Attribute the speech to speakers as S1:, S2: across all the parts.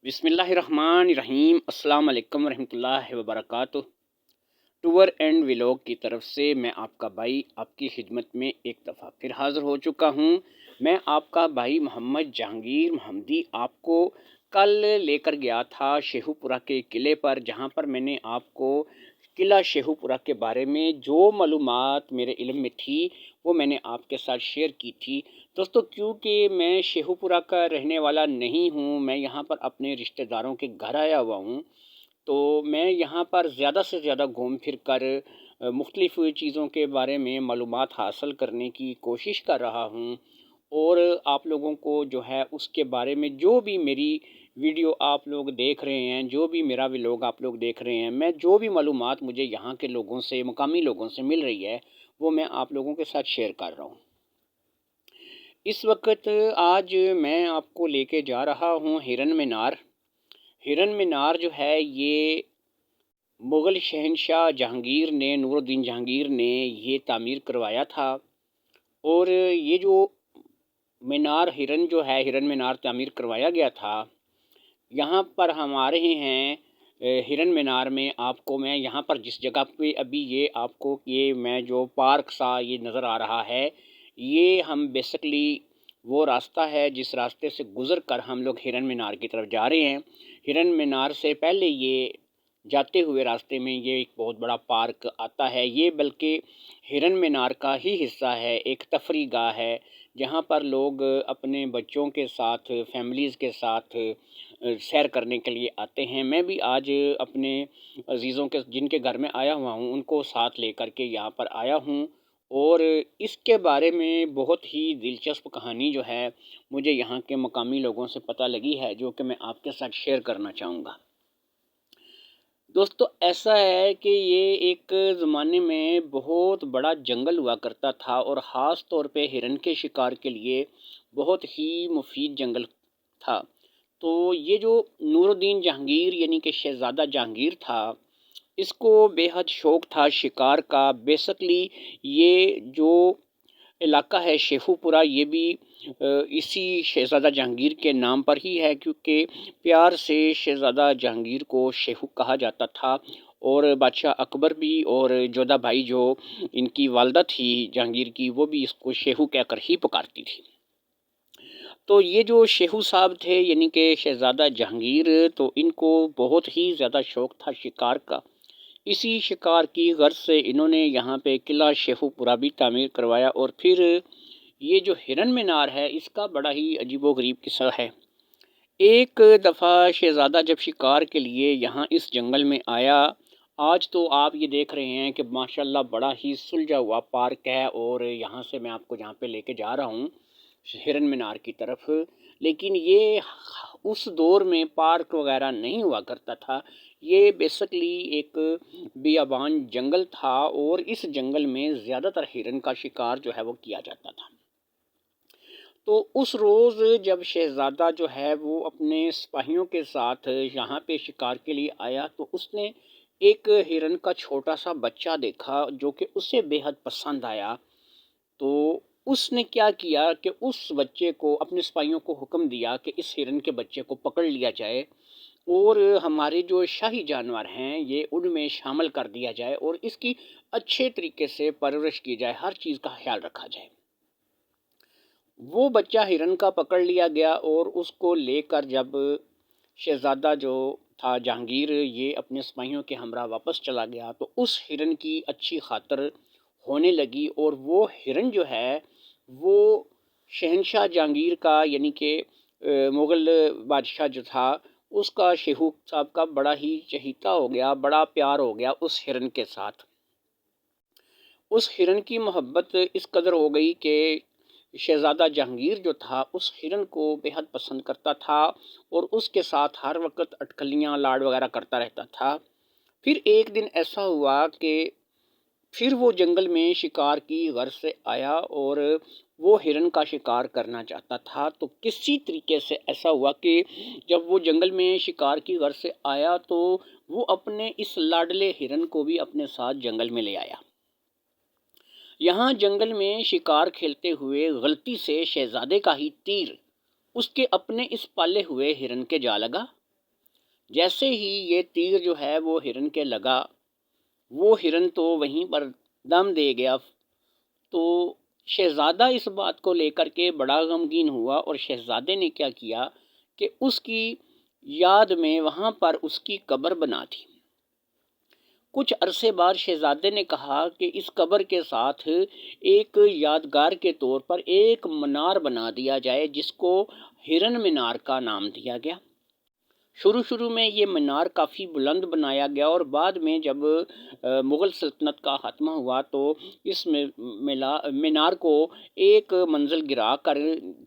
S1: بسم اللہ الرحمن الرحیم۔ السلام علیکم ورحمۃ اللہ وبرکاتہ۔ ٹور اینڈ ولاگ کی طرف سے میں آپ کا بھائی آپ کی خدمت میں ایک دفعہ پھر حاضر ہو چکا ہوں۔ میں آپ کا بھائی محمد جہانگیر محمدی آپ کو کل لے کر گیا تھا شیخو پورہ کے قلعے پر، جہاں پر میں نے آپ کو قلعہ شیخو پورہ کے بارے میں جو معلومات میرے علم میں تھی وہ میں نے آپ کے ساتھ شیئر کی تھی۔ دوستو، کیونکہ میں شیخو پورہ کا رہنے والا نہیں ہوں، میں یہاں پر اپنے رشتہ داروں کے گھر آیا ہوا ہوں، تو میں یہاں پر زیادہ سے زیادہ گھوم پھر کر مختلف چیزوں کے بارے میں معلومات حاصل کرنے کی کوشش کر رہا ہوں، اور آپ لوگوں کو جو ہے اس کے بارے میں جو بھی میری ویڈیو آپ لوگ دیکھ رہے ہیں، جو بھی میرا ولاگ آپ لوگ دیکھ رہے ہیں، میں جو بھی معلومات مجھے یہاں کے لوگوں سے، مقامی لوگوں سے مل رہی ہے وہ میں آپ لوگوں کے ساتھ شیئر کر رہا ہوں۔ اس وقت آج میں آپ کو لے کے جا رہا ہوں ہرن مینار۔ ہرن مینار جو ہے یہ مغل شہنشاہ جہانگیر نے، نور الدین جہانگیر نے یہ تعمیر کروایا تھا، اور یہ جو مینار ہرن جو ہے، ہرن مینار تعمیر کروایا گیا تھا، یہاں پر ہم آ رہے ہیں ہرن مینار میں۔ آپ کو میں یہاں پر جس جگہ پہ ابھی یہ آپ کو یہ میں جو پارک سا یہ نظر آ رہا ہے، یہ ہم بیسکلی وہ راستہ ہے جس راستے سے گزر کر ہم لوگ ہرن مینار کی طرف جا رہے ہیں۔ ہرن مینار سے پہلے یہ جاتے ہوئے راستے میں یہ ایک بہت بڑا پارک آتا ہے، یہ بلکہ ہرن مینار کا ہی حصہ ہے، ایک تفریح گاہ ہے جہاں پر لوگ اپنے بچوں کے ساتھ، فیملیز کے ساتھ سیر کرنے کے لیے آتے ہیں۔ میں بھی آج اپنے عزیزوں کے جن کے گھر میں آیا ہوا ہوں ان کو ساتھ لے کر کے یہاں پر آیا ہوں، اور اس کے بارے میں بہت ہی دلچسپ کہانی جو ہے مجھے یہاں کے مقامی لوگوں سے پتہ لگی ہے، جو کہ میں آپ کے ساتھ شیئر کرنا چاہوں گا۔ دوستو، ایسا ہے کہ یہ ایک زمانے میں بہت بڑا جنگل ہوا کرتا تھا، اور خاص طور پہ ہرن کے شکار کے لیے بہت ہی مفید جنگل تھا۔ تو یہ جو نور الدین جہانگیر یعنی کہ شہزادہ جہانگیر تھا، اس کو بے حد شوق تھا شکار کا۔ بیسکلی یہ جو علاقہ ہے شیخو پورہ، یہ بھی اسی شہزادہ جہانگیر کے نام پر ہی ہے، کیونکہ پیار سے شہزادہ جہانگیر کو شیخو کہا جاتا تھا، اور بادشاہ اکبر بھی اور جودھا بھائی جو ان کی والدہ تھی جہانگیر کی، وہ بھی اس کو شیخو کہہ کر ہی پکارتی تھی۔ تو یہ جو شیخو صاحب تھے یعنی کہ شہزادہ جہانگیر، تو ان کو بہت ہی زیادہ شوق تھا شکار کا۔ اسی شکار کی غرض سے انہوں نے یہاں پہ قلعہ شیخو پورہ بھی تعمیر کروایا، اور پھر یہ جو ہرن مینار ہے اس کا بڑا ہی عجیب و غریب قصہ ہے۔ ایک دفعہ شہزادہ جب شکار کے لیے یہاں اس جنگل میں آیا، آج تو آپ یہ دیکھ رہے ہیں کہ ماشاءاللہ بڑا ہی سلجھا ہوا پارک ہے، اور یہاں سے میں آپ کو جہاں پہ لے کے جا رہا ہوں ہرن مینار کی طرف، لیکن یہ اس دور میں پارک وغیرہ نہیں ہوا کرتا تھا، یہ بیسکلی ایک بیابان جنگل تھا، اور اس جنگل میں زیادہ تر ہرن کا شکار جو ہے وہ کیا جاتا تھا۔ تو اس روز جب شہزادہ جو ہے وہ اپنے سپاہیوں کے ساتھ یہاں پہ شکار کے لیے آیا، تو اس نے ایک ہرن کا چھوٹا سا بچہ دیکھا جو کہ اسے بے حد پسند آیا۔ تو اس نے کیا کیا کہ اس بچے کو، اپنے سپاہیوں کو حکم دیا کہ اس ہرن کے بچے کو پکڑ لیا جائے، اور ہمارے جو شاہی جانور ہیں یہ ان میں شامل کر دیا جائے، اور اس کی اچھے طریقے سے پرورش کی جائے، ہر چیز کا خیال رکھا جائے۔ وہ بچہ ہرن کا پکڑ لیا گیا، اور اس کو لے کر جب شہزادہ جو تھا جہانگیر یہ اپنے سپاہیوں کے ہمراہ واپس چلا گیا، تو اس ہرن کی اچھی خاطر ہونے لگی، اور وہ ہرن جو ہے وہ شہنشاہ جہانگیر کا یعنی کہ مغل بادشاہ جو تھا اس کا، شیخو صاحب کا بڑا ہی چہیتا ہو گیا، بڑا پیار ہو گیا اس ہرن کے ساتھ۔ اس ہرن کی محبت اس قدر ہو گئی کہ شہزادہ جہانگیر جو تھا اس ہرن کو بے حد پسند کرتا تھا، اور اس کے ساتھ ہر وقت اٹکلیاں لاڈ وغیرہ کرتا رہتا تھا۔ پھر ایک دن ایسا ہوا کہ پھر وہ جنگل میں شکار کی غرض سے آیا، اور وہ ہرن کا شکار کرنا چاہتا تھا۔ تو کسی طریقے سے ایسا ہوا کہ جب وہ جنگل میں شکار کی غرض سے آیا تو وہ اپنے اس لاڈلے ہرن کو بھی اپنے ساتھ جنگل میں لے آیا۔ یہاں جنگل میں شکار کھیلتے ہوئے غلطی سے شہزادے کا ہی تیر اس کے اپنے اس پالے ہوئے ہرن کے جا لگا، جیسے ہی یہ تیر جو ہے وہ ہرن کے لگا، وہ ہرن تو وہیں پر دم دے گیا۔ تو شہزادہ اس بات کو لے کر کے بڑا غمگین ہوا، اور شہزادے نے کیا کیا کہ اس کی یاد میں وہاں پر اس کی قبر بنا دی۔ کچھ عرصے بعد شہزادے نے کہا کہ اس قبر کے ساتھ ایک یادگار کے طور پر ایک منار بنا دیا جائے، جس کو ہرن مینار کا نام دیا گیا۔ شروع میں یہ مینار کافی بلند بنایا گیا، اور بعد میں جب مغل سلطنت کا خاتمہ ہوا تو اس مینار کو ایک منزل گرا کر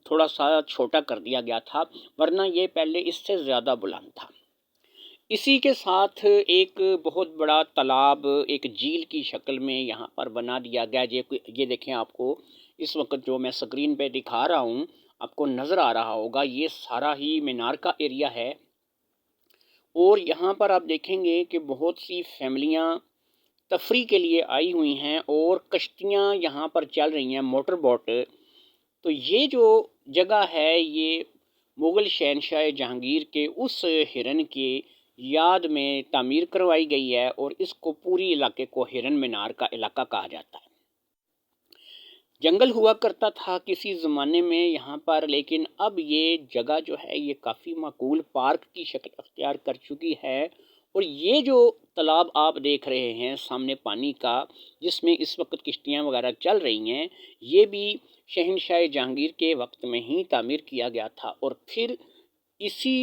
S1: تھوڑا سا چھوٹا کر دیا گیا تھا، ورنہ یہ پہلے اس سے زیادہ بلند تھا۔ اسی کے ساتھ ایک بہت بڑا تالاب ایک جھیل کی شکل میں یہاں پر بنا دیا گیا۔ یہ دیکھیں، آپ کو اس وقت جو میں سکرین پہ دکھا رہا ہوں آپ کو نظر آ رہا ہوگا، یہ سارا ہی مینار کا ایریا ہے۔ اور یہاں پر آپ دیکھیں گے کہ بہت سی فیملیاں تفریح کے لیے آئی ہوئی ہیں، اور کشتیاں یہاں پر چل رہی ہیں، موٹر بوٹ۔ تو یہ جو جگہ ہے یہ مغل شہنشاہ جہانگیر کے اس ہرن کی یاد میں تعمیر کروائی گئی ہے، اور اس کو پوری علاقے کو ہرن مینار کا علاقہ کہا جاتا ہے۔ جنگل ہوا کرتا تھا کسی زمانے میں یہاں پر، لیکن اب یہ جگہ جو ہے یہ کافی معقول پارک کی شکل اختیار کر چکی ہے۔ اور یہ جو تالاب آپ دیکھ رہے ہیں سامنے پانی کا، جس میں اس وقت کشتیاں وغیرہ چل رہی ہیں، یہ بھی شہنشاہ جہانگیر کے وقت میں ہی تعمیر کیا گیا تھا، اور پھر اسی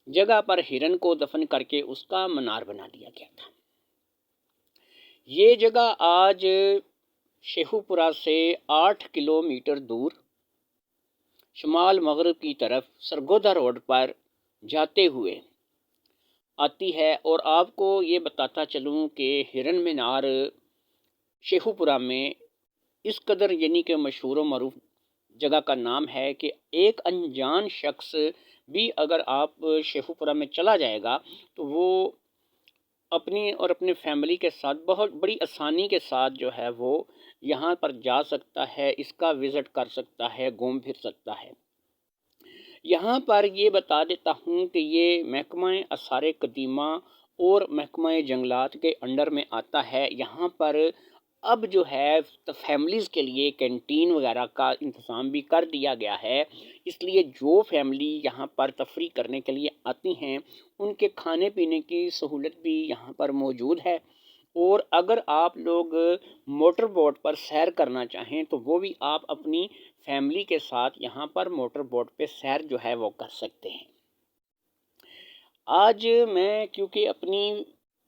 S1: جگہ پر ہرن کو دفن کر کے اس کا منار بنا دیا گیا تھا۔ یہ جگہ آج شیخو پورہ سے 8 کلومیٹر دور شمال مغرب کی طرف سرگودا روڈ پر جاتے ہوئے آتی ہے۔ اور آپ کو یہ بتاتا چلوں کہ ہرن مینار شیخو پورہ میں اس قدر یعنی کہ مشہور و معروف جگہ کا نام ہے کہ ایک انجان شخص بھی اگر آپ شیخو پورہ میں چلا جائے گا تو وہ اپنی اور اپنے فیملی کے ساتھ بہت بڑی آسانی کے ساتھ جو ہے وہ یہاں پر جا سکتا ہے، اس کا وزٹ کر سکتا ہے، گھوم پھر سکتا ہے۔ یہاں پر یہ بتا دیتا ہوں کہ یہ محکمہ آثار قدیمہ اور محکمہ جنگلات کے انڈر میں آتا ہے۔ یہاں پر اب جو ہے فیملیز کے لیے کینٹین وغیرہ کا انتظام بھی کر دیا گیا ہے، اس لیے جو فیملی یہاں پر تفریح کرنے کے لیے آتی ہیں ان کے کھانے پینے کی سہولت بھی یہاں پر موجود ہے۔ اور اگر آپ لوگ موٹر بوٹ پر سیر کرنا چاہیں تو وہ بھی آپ اپنی فیملی کے ساتھ یہاں پر موٹر بوٹ پہ سیر جو ہے وہ کر سکتے ہیں۔ آج میں کیونکہ اپنی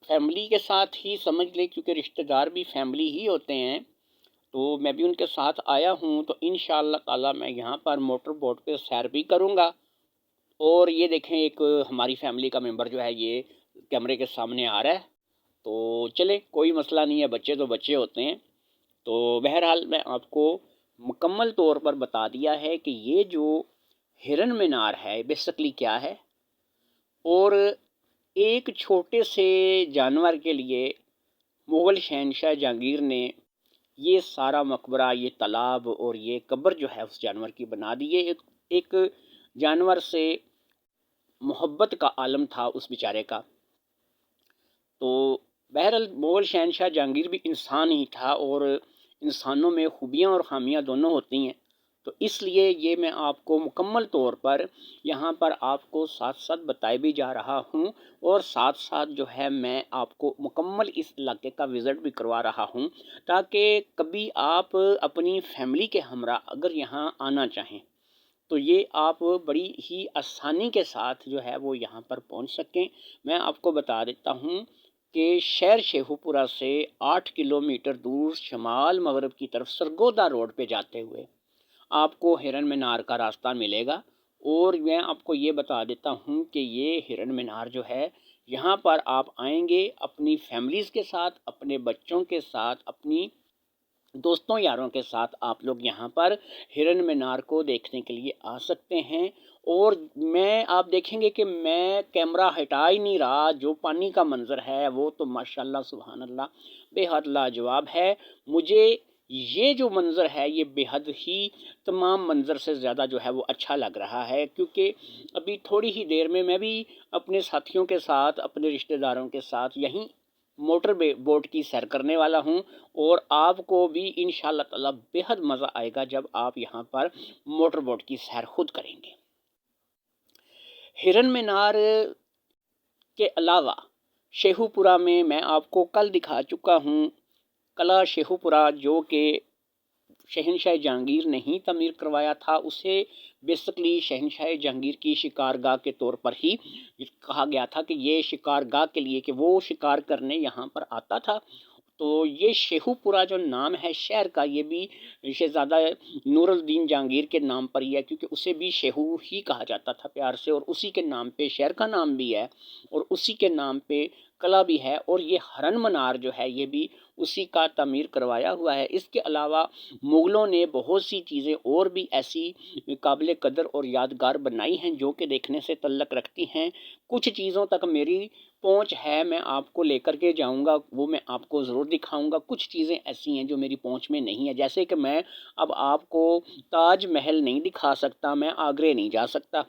S1: فیملی کے ساتھ ہی سمجھ لیں، کیونکہ رشتہ دار بھی فیملی ہی ہوتے ہیں، تو میں بھی ان کے ساتھ آیا ہوں، تو انشاءاللہ تعالی میں یہاں پر موٹر بوٹ پہ سیر بھی کروں گا۔ اور یہ دیکھیں ایک ہماری فیملی کا ممبر جو ہے یہ کیمرے کے سامنے آ رہا ہے، تو چلیں کوئی مسئلہ نہیں ہے، بچے تو بچے ہوتے ہیں۔ تو بہرحال میں آپ کو مکمل طور پر بتا دیا ہے کہ یہ جو ہرن مینار ہے بیسکلی کیا ہے، اور ایک چھوٹے سے جانور کے لیے مغل شہنشاہ جہانگیر نے یہ سارا مقبرہ، یہ تالاب اور یہ قبر جو ہے اس جانور کی بنا دی۔ یہ ایک جانور سے محبت کا عالم تھا اس بیچارے کا۔ تو بہرحال مغل شہنشاہ جہانگیر بھی انسان ہی تھا، اور انسانوں میں خوبیاں اور خامیاں دونوں ہوتی ہیں، تو اس لیے یہ میں آپ کو مکمل طور پر یہاں پر آپ کو ساتھ ساتھ بتائے بھی جا رہا ہوں، اور ساتھ ساتھ جو ہے میں آپ کو مکمل اس علاقے کا وزٹ بھی کروا رہا ہوں، تاکہ کبھی آپ اپنی فیملی کے ہمراہ اگر یہاں آنا چاہیں تو یہ آپ بڑی ہی آسانی کے ساتھ جو ہے وہ یہاں پر پہنچ سکیں۔ میں آپ کو بتا دیتا ہوں کہ شہر شیخو پورہ سے 8 کلومیٹر دور شمال مغرب کی طرف سرگودا روڈ پہ جاتے ہوئے آپ کو ہرن مینار کا راستہ ملے گا۔ اور میں آپ کو یہ بتا دیتا ہوں کہ یہ ہرن مینار جو ہے یہاں پر آپ آئیں گے اپنی فیملیز کے ساتھ، اپنے بچوں کے ساتھ، اپنی دوستوں یاروں کے ساتھ آپ لوگ یہاں پر ہرن مینار کو دیکھنے کے لیے آ سکتے ہیں۔ اور آپ دیکھیں گے کہ میں کیمرہ ہٹا ہی نہیں رہا، جو پانی کا منظر ہے وہ تو ماشاءاللہ سبحان اللہ بے حد لاجواب ہے۔ مجھے یہ جو منظر ہے یہ بے حد ہی تمام منظر سے زیادہ جو ہے وہ اچھا لگ رہا ہے، کیونکہ ابھی تھوڑی ہی دیر میں بھی اپنے ساتھیوں کے ساتھ، اپنے رشتہ داروں کے ساتھ یہیں موٹر بوٹ کی سیر کرنے والا ہوں، اور آپ کو بھی انشاءاللہ تعالی بے حد مزہ آئے گا جب آپ یہاں پر موٹر بوٹ کی سیر خود کریں گے۔ ہرن مینار کے علاوہ شیخو پورہ میں آپ کو کل دکھا چکا ہوں قلعہ شیخو پورہ، جو کہ شہنشاہ جہانگیر نے ہی تعمیر کروایا تھا۔ اسے بیسکلی شہنشاہ جہانگیر کی شکارگاہ کے طور پر ہی کہا گیا تھا کہ یہ شکارگاہ کے لیے، کہ وہ شکار کرنے یہاں پر آتا تھا۔ تو یہ شیخو پورہ جو نام ہے شہر کا، یہ بھی شہزادہ نور الدین جہانگیر کے نام پر ہی ہے، کیونکہ اسے بھی شیخو ہی کہا جاتا تھا پیار سے، اور اسی کے نام پہ شہر کا نام بھی ہے، اور اسی کے نام پہ قلعہ بھی ہے، اور یہ ہرن منار جو ہے یہ بھی اسی کا تعمیر کروایا ہوا ہے۔ اس کے علاوہ مغلوں نے بہت سی چیزیں اور بھی ایسی قابل قدر اور یادگار بنائی ہیں جو کہ دیکھنے سے تعلق رکھتی ہیں۔ کچھ چیزوں تک میری پہنچ ہے، میں آپ کو لے کر کے جاؤں گا، وہ میں آپ کو ضرور دکھاؤں گا۔ کچھ چیزیں ایسی ہیں جو میری پہنچ میں نہیں ہیں، جیسے کہ میں اب آپ کو تاج محل نہیں دکھا سکتا، میں آگرے نہیں جا سکتا،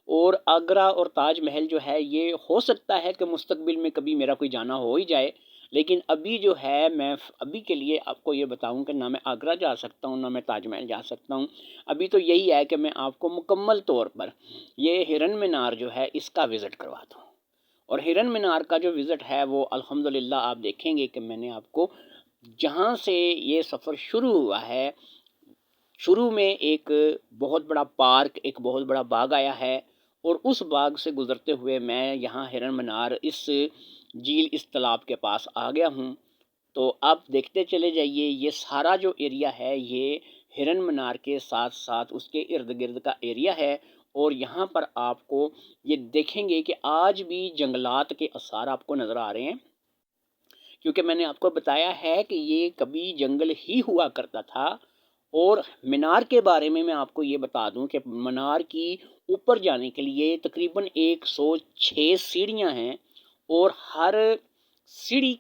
S1: اور آگرہ اور تاج محل جو ہے یہ ہو سکتا ہے کہ مستقبل میں کبھی میرا کوئی جانا ہو ہی جائے، لیکن ابھی جو ہے میں ابھی کے لیے آپ کو یہ بتاؤں کہ نہ میں آگرہ جا سکتا ہوں، نہ میں تاج محل جا سکتا ہوں۔ ابھی تو یہی ہے کہ میں آپ کو مکمل طور پر یہ ہرن مینار جو ہے اس کا وزٹ کرواتا ہوں، اور ہرن مینار کا جو وزٹ ہے وہ الحمدللہ آپ دیکھیں گے کہ میں نے آپ کو جہاں سے یہ سفر شروع ہوا ہے، شروع میں ایک بہت بڑا پارک، ایک بہت بڑا باغ آیا ہے، اور اس باغ سے گزرتے ہوئے میں یہاں ہرن مینار اس جھیل، اس تالاب کے پاس آ گیا ہوں۔ تو آپ دیکھتے چلے جائیے، یہ سارا جو ایریا ہے یہ ہرن مینار کے ساتھ ساتھ اس کے ارد گرد کا ایریا ہے، اور یہاں پر آپ کو یہ دیکھیں گے کہ آج بھی جنگلات کے آثار آپ کو نظر آ رہے ہیں، کیونکہ میں نے آپ کو بتایا ہے کہ یہ کبھی جنگل ہی ہوا کرتا تھا۔ اور مینار کے بارے میں آپ کو یہ بتا دوں کہ مینار کی اوپر جانے کے لیے تقریباً 106 سیڑھیاں ہیں، اور ہر سیڑھی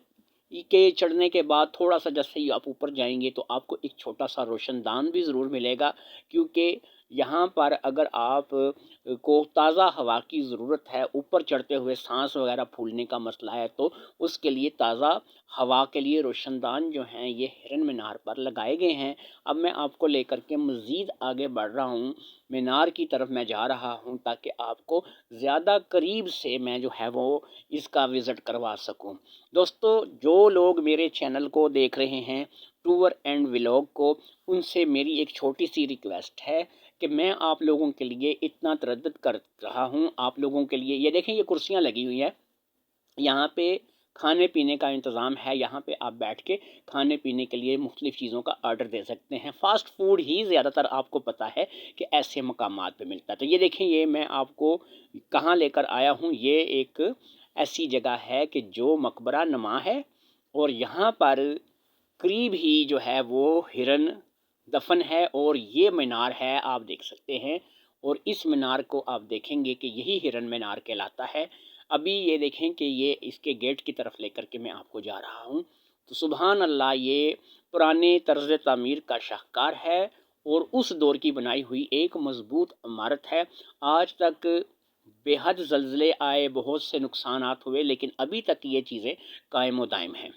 S1: کے چڑھنے کے بعد تھوڑا سا جیسے ہی آپ اوپر جائیں گے تو آپ کو ایک چھوٹا سا روشن دان بھی ضرور ملے گا، کیونکہ یہاں پر اگر آپ کو تازہ ہوا کی ضرورت ہے، اوپر چڑھتے ہوئے سانس وغیرہ پھولنے کا مسئلہ ہے، تو اس کے لیے تازہ ہوا کے لیے روشن دان جو ہیں یہ ہرن مینار پر لگائے گئے ہیں۔ اب میں آپ کو لے کر کے مزید آگے بڑھ رہا ہوں، مینار کی طرف میں جا رہا ہوں، تاکہ آپ کو زیادہ قریب سے میں جو ہے وہ اس کا وزٹ کروا سکوں۔ دوستو، جو لوگ میرے چینل کو دیکھ رہے ہیں، ٹور اینڈ ولاگ کو، ان سے میری ایک چھوٹی سی ریکویسٹ ہے کہ میں آپ لوگوں کے لیے اتنا تردد کر رہا ہوں، آپ لوگوں کے لیے یہ دیکھیں، یہ کرسیاں لگی ہوئی ہیں، یہاں پہ کھانے پینے کا انتظام ہے، یہاں پہ آپ بیٹھ کے کھانے پینے کے لیے مختلف چیزوں کا آرڈر دے سکتے ہیں۔ فاسٹ فوڈ ہی زیادہ تر آپ کو پتہ ہے کہ ایسے مقامات پہ ملتا ہے۔ تو یہ دیکھیں، یہ میں آپ کو کہاں لے کر آیا ہوں، یہ ایک ایسی جگہ ہے کہ جو مقبرہ نما ہے، اور یہاں پر قریب ہی جو ہے وہ ہرن دفن ہے، اور یہ مینار ہے آپ دیکھ سکتے ہیں، اور اس مینار کو آپ دیکھیں گے کہ یہی ہرن مینار کہلاتا ہے۔ ابھی یہ دیکھیں کہ یہ اس کے گیٹ کی طرف لے کر کے میں آپ کو جا رہا ہوں، تو سبحان اللہ، یہ پرانے طرز تعمیر کا شاہکار ہے، اور اس دور کی بنائی ہوئی ایک مضبوط عمارت ہے۔ آج تک بے حد زلزلے آئے، بہت سے نقصانات ہوئے، لیکن ابھی تک یہ چیزیں قائم و دائم ہیں۔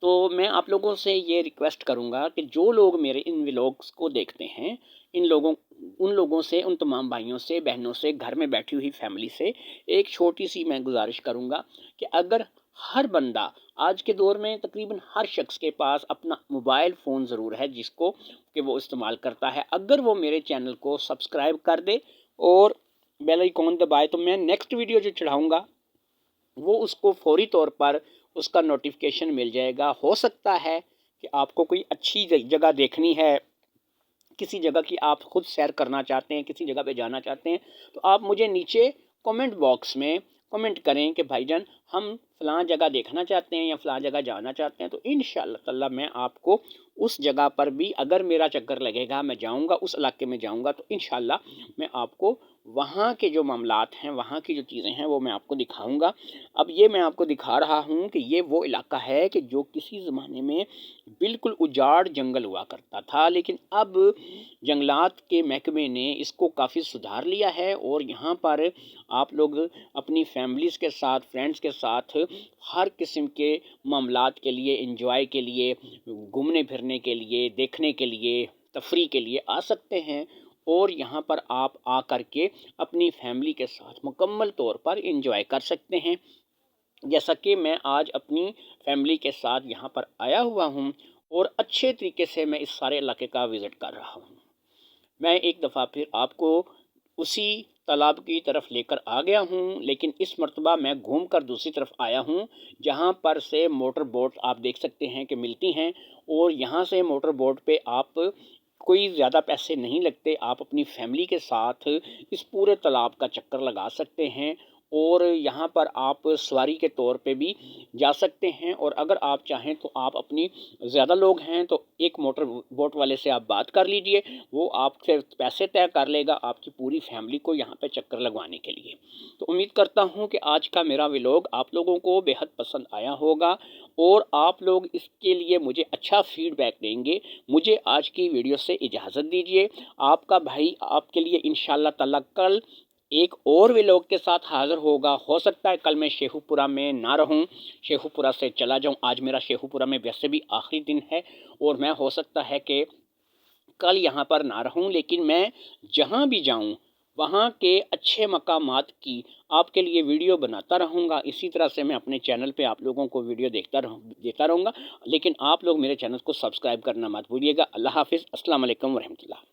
S1: تو میں آپ لوگوں سے یہ ریکویسٹ کروں گا کہ جو لوگ میرے ان ولاگس کو دیکھتے ہیں، ان لوگوں سے، ان تمام بھائیوں سے، بہنوں سے، گھر میں بیٹھی ہوئی فیملی سے ایک چھوٹی سی میں گزارش کروں گا کہ اگر ہر بندہ، آج کے دور میں تقریباً ہر شخص کے پاس اپنا موبائل فون ضرور ہے جس کو کہ وہ استعمال کرتا ہے، اگر وہ میرے چینل کو سبسکرائب کر دے اور بیل آئیکن دبائے، تو میں نیکسٹ ویڈیو جو چڑھاؤں گا وہ اس کو فوری طور پر اس کا نوٹیفیکیشن مل جائے گا۔ ہو سکتا ہے کہ آپ کو کوئی اچھی جگہ دیکھنی ہے، کسی جگہ کی آپ خود سیر کرنا چاہتے ہیں، کسی جگہ پہ جانا چاہتے ہیں، تو آپ مجھے نیچے کومنٹ باکس میں کومنٹ کریں کہ بھائی جان ہم فلاں جگہ دیکھنا چاہتے ہیں یا فلاں جگہ جانا چاہتے ہیں، تو انشاءاللہ تعالی میں آپ کو اس جگہ پر بھی، اگر میرا چکر لگے گا، میں جاؤں گا، اس علاقے میں جاؤں گا، تو انشاءاللہ میں آپ کو وہاں کے جو معاملات ہیں، وہاں کی جو چیزیں ہیں وہ میں آپ کو دکھاؤں گا۔ اب یہ میں آپ کو دکھا رہا ہوں کہ یہ وہ علاقہ ہے کہ جو کسی زمانے میں بالکل اجاڑ جنگل ہوا کرتا تھا، لیکن اب جنگلات کے محکمے نے اس کو کافی سدھار لیا ہے، اور یہاں پر آپ لوگ اپنی فیملیز کے ساتھ، فرینڈز کے ساتھ ہر قسم کے معاملات کے لیے، انجوائے کے لیے، گھومنے پھرنے کے لیے، دیکھنے کے لیے، تفریح کے لیے آ سکتے ہیں، اور یہاں پر آپ آ کر کے اپنی فیملی کے ساتھ مکمل طور پر انجوائے کر سکتے ہیں۔ جیسا کہ میں آج اپنی فیملی کے ساتھ یہاں پر آیا ہوا ہوں، اور اچھے طریقے سے میں اس سارے علاقے کا وزٹ کر رہا ہوں۔ میں ایک دفعہ پھر آپ کو اسی تالاب کی طرف لے کر آ گیا ہوں، لیکن اس مرتبہ میں گھوم کر دوسری طرف آیا ہوں، جہاں پر سے موٹر بوٹ آپ دیکھ سکتے ہیں کہ ملتی ہیں، اور یہاں سے موٹر بوٹ پہ آپ کوئی زیادہ پیسے نہیں لگتے، آپ اپنی فیملی کے ساتھ اس پورے تالاب کا چکر لگا سکتے ہیں، اور یہاں پر آپ سواری کے طور پہ بھی جا سکتے ہیں، اور اگر آپ چاہیں تو آپ اپنی زیادہ لوگ ہیں تو ایک موٹر بوٹ والے سے آپ بات کر لیجئے، وہ آپ سے پیسے طے کر لے گا آپ کی پوری فیملی کو یہاں پہ چکر لگوانے کے لیے۔ تو امید کرتا ہوں کہ آج کا میرا ولاگ آپ لوگوں کو بے حد پسند آیا ہوگا، اور آپ لوگ اس کے لیے مجھے اچھا فیڈ بیک دیں گے۔ مجھے آج کی ویڈیو سے اجازت دیجیے، آپ کا بھائی آپ کے لیے انشاءاللہ تعالی کل ایک اور ولاگ کے ساتھ حاضر ہوگا۔ ہو سکتا ہے کل میں شیخو پورہ میں نہ رہوں، شیخو پورہ سے چلا جاؤں، آج میرا شیخو پورہ میں ویسے بھی آخری دن ہے، اور میں ہو سکتا ہے کہ کل یہاں پر نہ رہوں، لیکن میں جہاں بھی جاؤں وہاں کے اچھے مقامات کی آپ کے لیے ویڈیو بناتا رہوں گا۔ اسی طرح سے میں اپنے چینل پہ آپ لوگوں کو ویڈیو دیتا رہوں گا، لیکن آپ لوگ میرے چینل کو سبسکرائب کرنا مت بھولیے گا۔ اللہ حافظ، السلام علیکم ورحمۃ اللہ۔